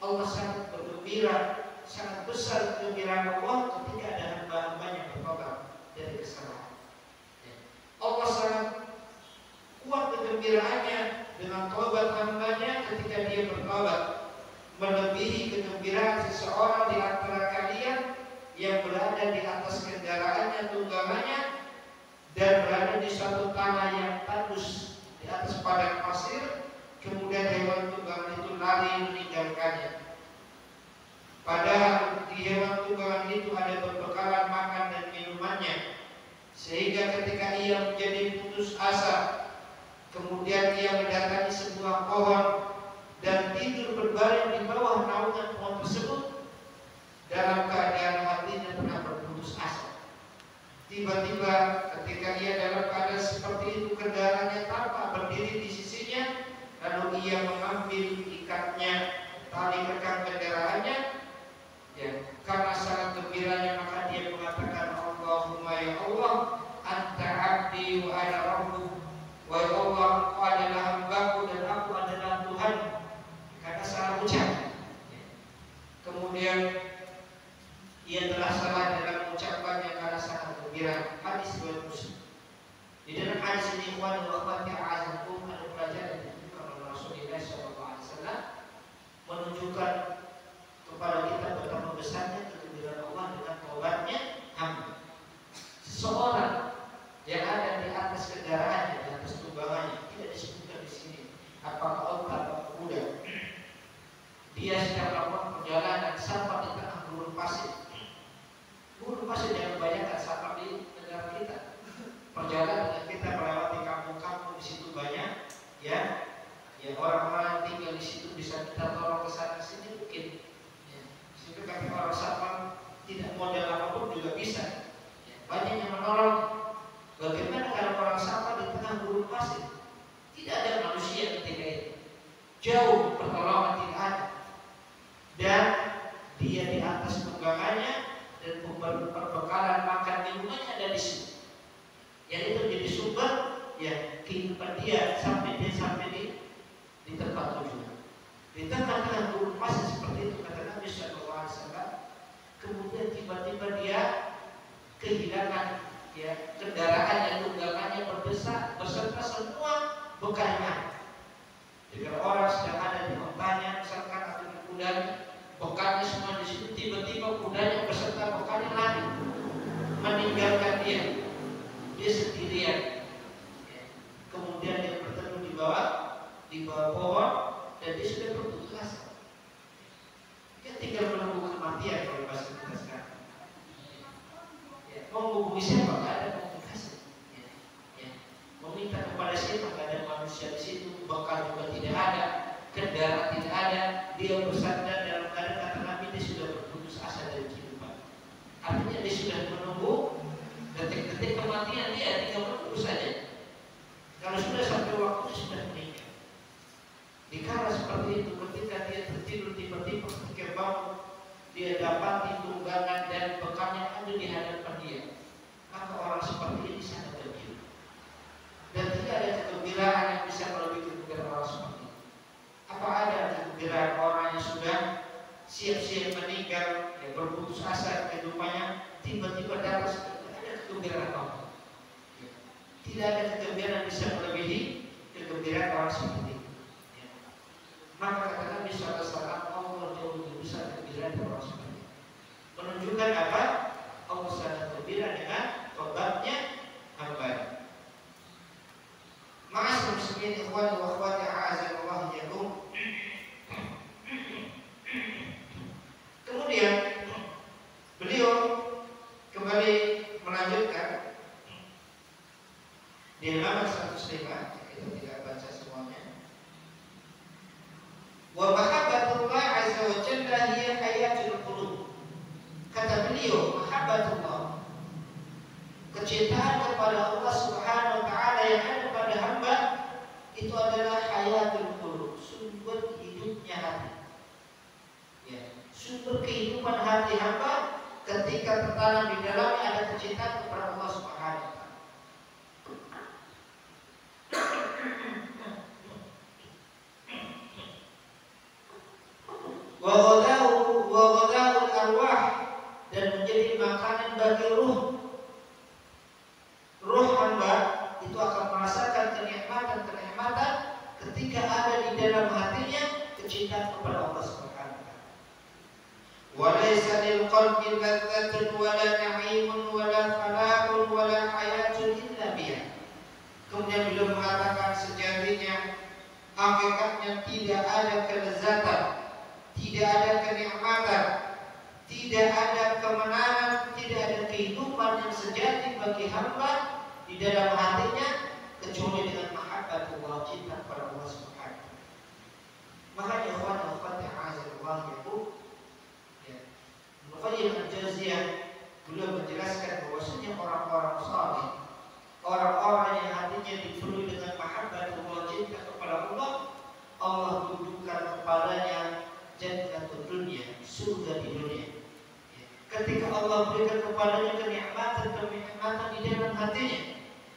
Allah sangat bergembira, sangat besar kegembiraan Allah ketika ada hamba-hambanya bertobat dari kesalahan. Allah sangat kuat kegembiraannya dengan taubat hambanya ketika dia bertobat, melebihi kegembiraan seseorang di antara kalian yang berada di atas kendaraannya, tunggangannya, dan berada di suatu tanah yang tandus di atas padang pasir. Kemudian hewan tunggangan itu lari meninggalkannya. Padahal di hewan tunggangan itu ada perbekalan makan dan minumannya. Sehingga ketika ia menjadi putus asa, kemudian ia mendatangi sebuah pohon dan tidur berbaring di bawah naungan pohon tersebut dalam keadaan hatinya pernah berputus asa. Tiba-tiba ketika ia dalam keadaan seperti itu, kendaraannya tampak berdiri di sisinya. Lalu ia mengambil ikatnya, tali rekan kendaraannya, ya, karena sangat gembiranya maka dia mengatakan, Allahumma ya Allah, anta abdi wa ana rabbuk, wa ya Allah, engkau adalah hambaku dan aku adalah Tuhan. Karena salah ucap, kemudian ia telah salah dalam ucapannya karena sangat gembira. Hadis riwayat Muslim. Di dalam hadis ini, ikhwan wa akhwat a'azakum, ada pelajaran Rasulullah SAW menunjukkan Di tengah-tengah kehidupan seperti itu kata Nabi Shallallahu Alaihi Wasallam, kemudian tiba-tiba dia kehilangan ya kendaraan yang tunggangannya beserta semua bekalnya. Jika orang sedang ada di ontanya misalkan atau di kudanya, bekalnya semua di situ, tiba-tiba kudanya beserta bekalnya lari meninggalkan dia sendirian. Ya. Kemudian dia berteduh di bawah pohon dan dia sudah berputus asa. Dia tinggal menunggu kematian kalau bahasa kita sekarang. Mau menghubungi siapa? Tidak ada komunikasi. Meminta kepada siapa? Tidak ada manusia di situ. Bekal juga tidak ada, kendaraan tidak ada. Dia bersandar dalam keadaan kata Nabi dia sudah berputus asa dari kehidupan. Artinya dia sudah menunggu detik-detik kematian, dia tinggal menunggu saja. Kalau sudah sampai waktu sudah meninggal. Dikala seperti itu, ketika dia tertidur tiba-tiba ketika bangun, dia dapati tunggangan dan bekalnya ada di hadapan dia. Maka orang seperti ini sangat gembira. Dan tidak ada kegembiraan yang bisa melebihi kegembiraan orang seperti ini. Apa ada kegembiraan orang yang sudah siap-siap meninggal, yang berputus asa kehidupannya, tiba-tiba datang ada kegembiraan apa? Tidak ada kegembiraan yang bisa melebihi kegembiraan orang seperti ini. Maka kata Nabi SAW, Allah jauh lebih besar kegembiraan orang seperti ini. Menunjukkan apa? Allah sangat gembira dengan tobatnya hamba. Ma'asyiral muslimin ikhwani wa akhwati a'azzallahu iyyakum. Kemudian beliau kembali melanjutkan di halaman 105, kita tidak baca semuanya. Wa mahabbatullah azza wa jalla hiya hayatul qulub. Kata beliau, mahabbatullah, kecintaan kepada Allah Subhanahu wa taala yang ada pada hamba itu adalah hayatul qulub, sumber hidupnya hati. Ya, sumber kehidupan hati hamba ketika tertanam di dalamnya ada kecintaan kepada Allah Subhanahu wa taala. Wa ghadhaa'ul arwah, dan menjadi makanan bagi ruh. Ruh hamba itu akan merasakan kenikmatan ketika ada di dalam hatinya kecintaan kepada Allah Subhanahu wa taala. Wa laysa lil qalbi ladzatun wa la na'imun wa la falahun wa la hayatun illa biha. Kemudian beliau mengatakan sejatinya hakikatnya tidak ada kelezatan, tidak ada kenikmatan, tidak ada kemenangan, tidak ada kehidupan yang sejati bagi hamba di dalam hatinya kecuali dengan mahabbatullah, cinta kepada Allah Subhanahu wa taala. Makanya ikhwan dan akhwat yang azza yaqul, ya, Ibnu Qayyim al-Jauziyah beliau menjelaskan bahwasanya orang-orang saleh, orang-orang yang hatinya dipenuhi dengan mahabbatullah, cinta kepada Allah, Allah dudukkan kepadanya jannatul dunia, surga di dunia. Ketika Allah berikan kepadanya kenikmatan di dalam hatinya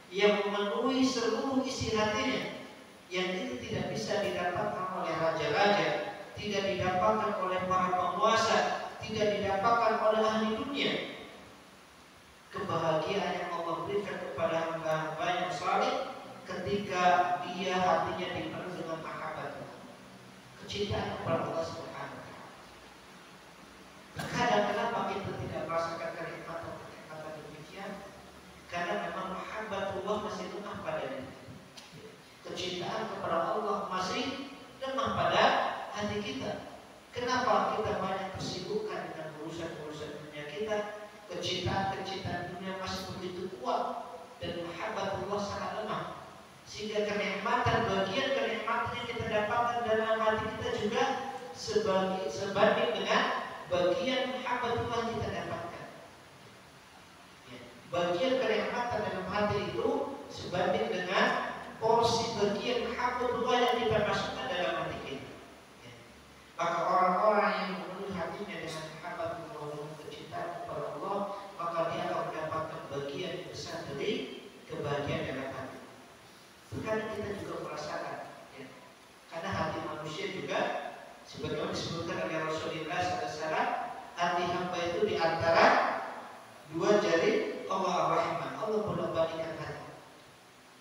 yang memenuhi seluruh isi hatinya, yang itu tidak bisa didapatkan oleh raja-raja, tidak didapatkan oleh para penguasa, tidak didapatkan oleh ahli dunia. Kebahagiaan yang Allah berikan kepada hamba-hamba yang saleh ketika dia hatinya dipenuhi dengan mahabbat, kecintaan kepada Allah Subhanahu wa taala. Kadang kenapa kita tidak merasakan kenikmatan demikian? Karena memang mahabbatullah masih lemah padanya. Kecintaan kepada Allah masih lemah pada hati kita. Kenapa kita banyak tersibukkan dengan urusan-urusan dunia kita? Kecintaan dunia masih begitu kuat dan mahabbatullah sangat lemah. Sehingga bagian kenikmatan yang kita dapatkan dalam hati kita juga sebanding dengan bagian mahabbatullah kita dapatkan. Ya, bagian kenikmatan dalam hati itu sebanding dengan porsi bagian mahabbatullah yang kita masukkan dalam hati kita. Ya. Maka orang-orang yang memenuhi hatinya dengan mahabbatullah dan kecintaan kepada Allah, maka dia akan mendapatkan bagian besar dari kebahagiaan dalam hati. Sekarang kita juga merasakan, ya, karena hati manusia juga Sebagaimana disebutkan oleh Rasulullah SAW, hati hamba itu di antara dua jari Allah Ar-Rahman. Allah bolak-balikan hati.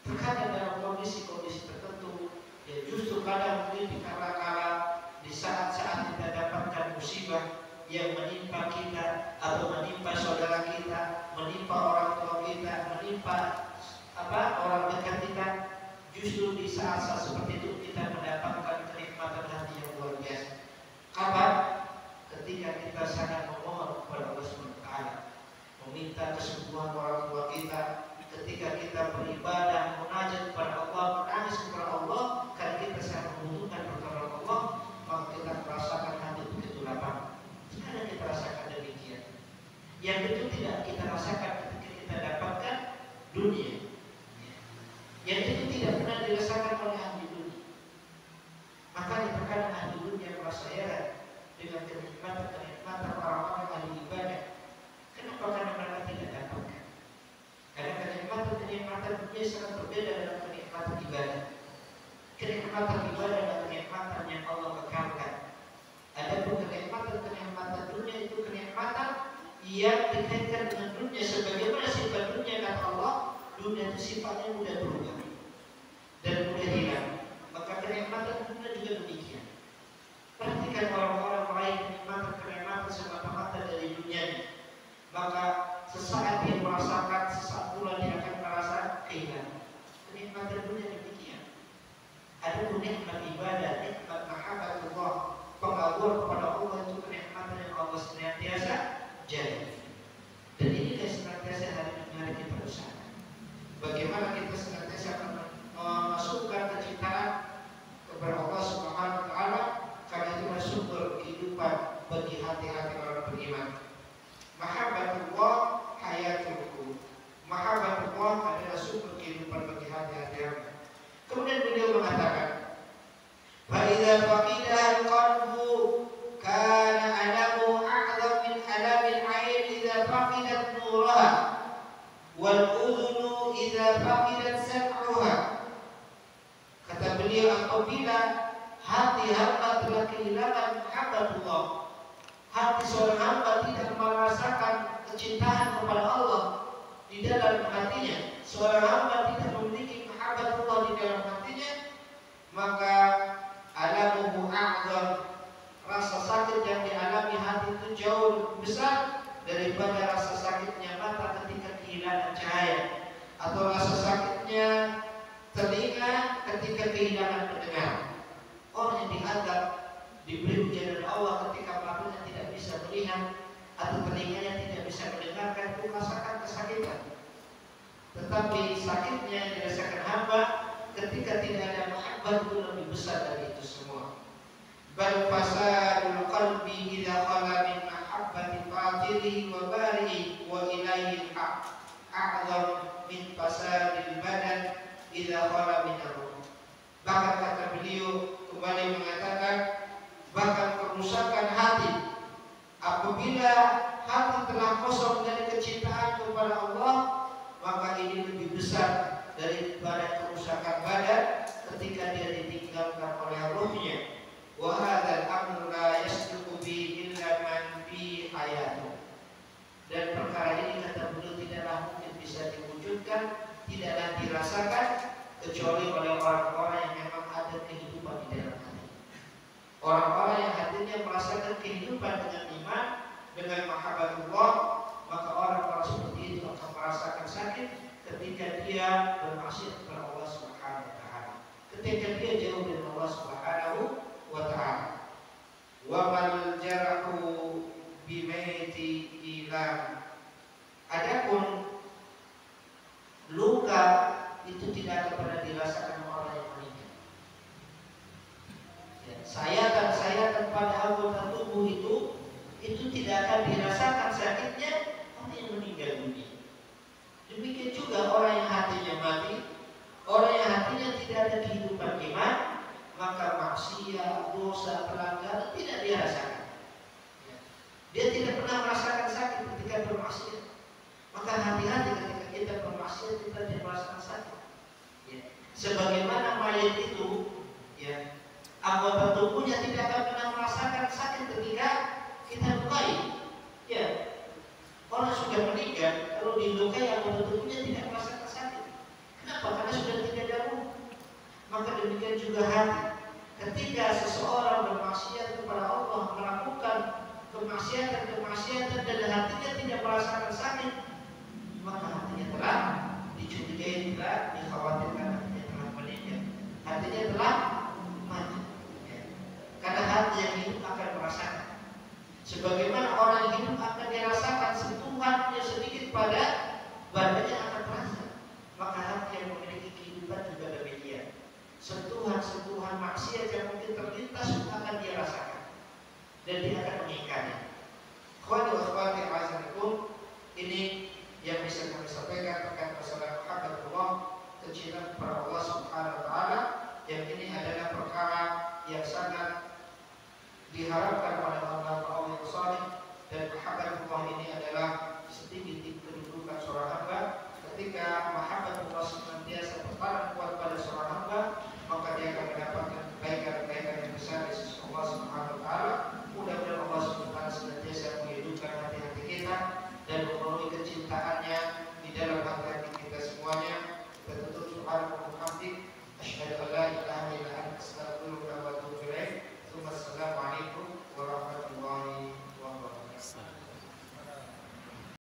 Terkadang dalam kondisi-kondisi tertentu, ya justru kadang mungkin di kala-kala, di saat-saat kita dapatkan musibah yang menimpa kita atau menimpa saudara kita, menimpa orang tua kita, menimpa orang dekat kita, justru di saat-saat seperti itu kita mendapatkan kenikmatan hati yang luar biasa. Kapan? Ketika kita sangat memohon kepada Allah SWT, meminta kesembuhan orang tua kita, ketika kita beribadah, munajat kepada Allah, menangis kepada Allah, karena kita sangat membutuhkan pertolongan Allah, maka kita merasakan hati begitu lapang. Sekarang kita rasakan demikian. Yang itu tidak kita rasakan ketika kita dapatkan dunia. Yang itu tidak pernah dirasakan oleh ahli dunia. Makanya terkadang ahli dunia merasa heran dengan kenikmatan orang-orang ahli ibadah. Kenapa? Karena mereka tidak dapatkan. Karena kenikmatan dunia sangat berbeda dengan kenikmatan ibadah. Kenikmatan ibadah adalah kenikmatan yang Allah kekalkan. Adapun kenikmatan dunia itu kenikmatan yang dikaitkan dengan dunia. Sebagaimana sifat dunia kata Allah, dunia itu sifatnya mudah berubah dan mudah hilang. Maka kenikmatan dunia juga demikian. Perhatikan orang-orang meraih kenikmatan semata-mata dari dunia, maka sesaat dia merasakan, sesaat pula dia akan merasa kehilangan. Kenikmatan dunia demikian. Ada nikmat ibadah, nikmat mahabbatullah, pengagum kepada Allah, itu kenikmatan yang Allah senantiasa jaga. Dan ini senantiasa hari kita usaha. Bagaimana kita senantiasa memasukkan kecintaan kepada Allah Subhanahu wa Ta'ala, karena itulah sumber kehidupan bagi hati-hati orang beriman. Mahabbatullah hayatullah. Mahabbatullah adalah sumber kehidupan bagi hati-hati orang. Kemudian beliau mengatakan, fa idza faqida al-qalbu kana alamu a'zam min alamil 'ain idza faqidat nuraha wal udhunu idza faqidat sam'uha. Kata beliau, apabila hati hamba telah kehilangan mahabbatullah, hati seorang hamba tidak merasakan kecintaan kepada Allah di dalam hatinya, seorang hamba tidak memiliki mahabbatullah di dalam hatinya, maka alamuhu a'zam, rasa sakit yang dialami hati itu jauh lebih besar daripada rasa sakitnya mata ketika kehilangan cahaya, atau rasa sakitnya telinga ketika kehilangan pendengar. Orang yang dianggap diberi ujian Allah ketika matanya tidak bisa melihat atau telinganya tidak bisa mendengarkan, itu merasakan kesakitan. Tetapi sakitnya yang dirasakan hamba ketika tidak ada mahabbah itu lebih besar dari itu semua. Bal fasadul qalbi idza khala min mahabbati fatirihi wa barihi wa ilaihi al-haq a'zam min fasadil badan idza khala min ar-ruh. Bahkan kata beliau kembali mengatakan, bahkan kerusakan hati apabila hati telah kosong dari kecintaan kepada Allah, maka ini lebih besar daripada kerusakan badan ketika dia ditinggalkan oleh ruhnya. Wa hadzal amru la yasduqu bi illa man fi hayatuh. Dan perkara ini kata beliau tidaklah mungkin bisa diwujudkan, tidaklah dirasakan kecuali oleh orang-orang yang memang ada kehidupan di dalam hati. Orang-orang yang hatinya merasakan kehidupan dengan iman, dengan mahabbatullah, maka orang-orang seperti itu akan merasakan sakit ketika dia bermaksiat kepada Allah Subhanahu wa Ta'ala, ketika dia jauh dari Allah Subhanahu wa Ta'ala. Wa mal jarahu bimaiti ilam. Adapun luka itu tidak akan pernah dirasakan orang yang meninggal. Sayatan pada anggota tubuh itu tidak akan dirasakan sakitnya orang yang meninggal dunia. Demikian juga orang yang hatinya mati, orang yang hatinya tidak ada kehidupan iman, maka maksiat, dosa, pelanggaran tidak dirasakan. Dia tidak pernah merasakan sakit ketika bermaksiat. Maka hati-hati ketika kita bermaksiat, kita tidak merasakan sakit. Sebagaimana mayat itu, anggota tubuhnya tidak akan pernah merasakan sakit ketika kita lukai. Ya, orang sudah meninggal, kalau dilukai anggota tubuhnya tidak merasakan sakit. Kenapa? Karena sudah tidak ada ruh. Maka demikian juga hati. Ketika seseorang bermaksiat kepada Allah, melakukan kemaksiatan dan hatinya tidak merasakan sakit, maka hatinya telah dicurigai, telah dikhawatirkan, hatinya telah meninggal, hatinya telah mati. Ya. Karena hati yang hidup akan merasakan. Sebagaimana orang yang hidup akan dirasakan sentuhannya sedikit pada badannya akan terasa, maka hati yang memiliki kehidupan juga demikian. Sentuhan-sentuhan maksiat yang mungkin terlintas akan dia rasakan dan dia akan mengingkari. Khawati wa khawati azanikum, ini yang bisa kami sampaikan terkait masalah muhabbatullah, kecintaan kepada Allah Subhanahu wa taala, yang ini adalah perkara yang sangat diharapkan